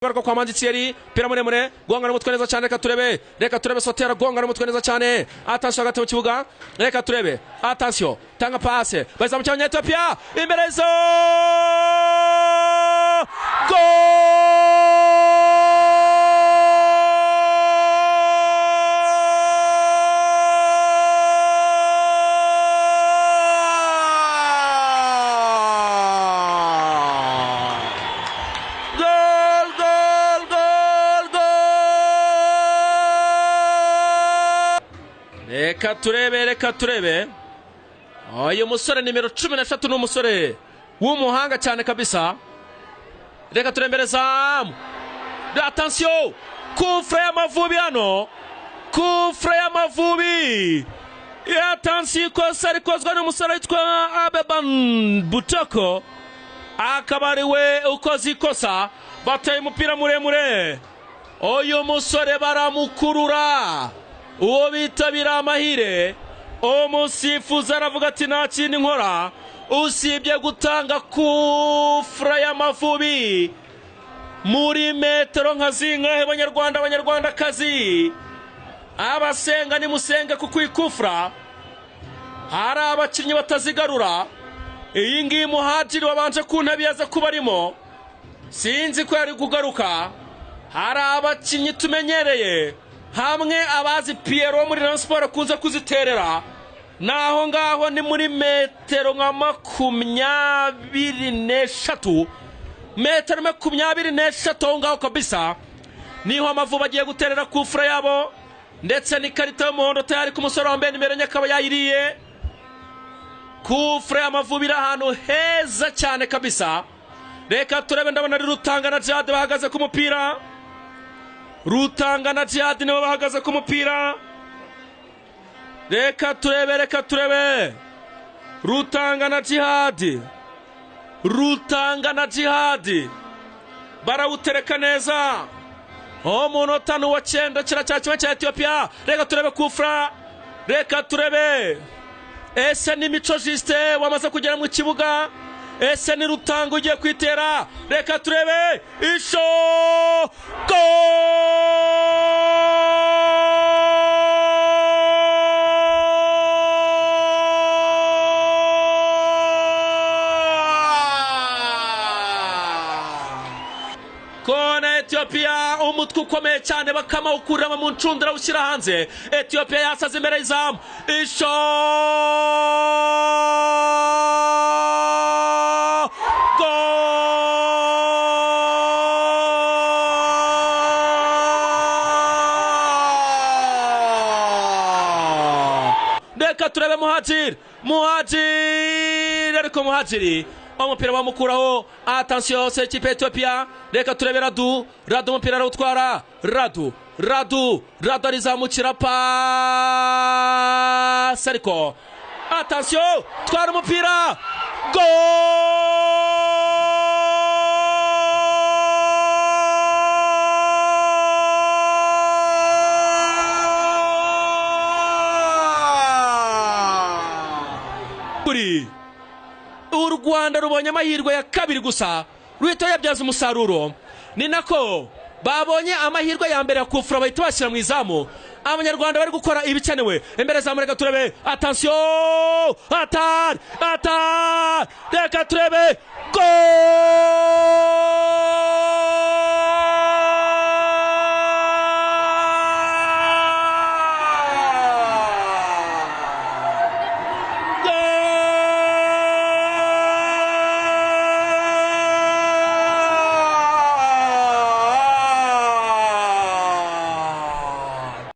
Garuka kwa Manditieri pira muremure gonga n'umutwe neza cyane reka turebe sotera gonga n'umutwe neza cyane attention hagati mu kibuga reka turebe attention tanga passe baza mu cyanya Ethiopia imbere zo reka turebe uyu musore nimero 13 n'umusore w'umuhanga cyane kabisa reka turembereza attention kufre Amavubi hano kufre Amavubi attention ko sari kozwa n'umusore witwa Abeban Butoko akabariwe ukoze ikosa bateye umupira muremure uyu musore baramukurura uwo bitabira amahire umusifuzi aravuga ati nta kindi nkora usibye gutanga kufra y'Amavubi muri metero nka zingahe abanyarwandakazi abasenga nimusenge kuko ikufra hari abakinnyi batazigarura iyi ngiyi muhajiri wabanje ku ntabi yaza kuba arimo sinzi ko yari kugaruka hari abakinnyi tumenyereye hamwe abazi Pierre muri transport kuza kuziterera naho ngaho ni muri metero nka 23 metero 23 ngaho kabisa niho Amavubi agiye guterera kufra yabo ndetse ni karita y'umuhondo tayari ku musore wambaye nimero nyakaba yayiriye kufra y'Amavubi ahantu heza cyane kabisa reka turebe ndabona ari Rutanga na Jade bahagaze ku mupira Rutanga na Jihad nibo bahagaze ku mupira reka turebe Rutanga na Jihad barawutereka neza umunota wa 9 kiracyakimwe cya Ethiopia reka turebe kufra reka turebe ese ni Mico Juste wamaze kugera mu kibuga ese ni Rutanga ugiye kwitera reka turebe isho kona Ethiopia umutwe ukomeye cyane bakama ukurama mu ncundura ushyira hanze Ethiopia yasaze imbere y'izamu isho reka turebe muhajiri ariko muhajiri umupira bamukuraho attention c'est ikipe Ethiopia reka turebe Radu umupira arawutwara Radu arizamukira pass ariko attention twara umupira u Rwanda rubonye amahirwe ya kabiri gusa ruhita yabyaza umusaruro ni nako babonye amahirwe ya mbere ya kufra bahita bashyira mu izamu abanyarwanda bari gukora ibikenewe imbere za mureka turebe attention atar reka turebe goal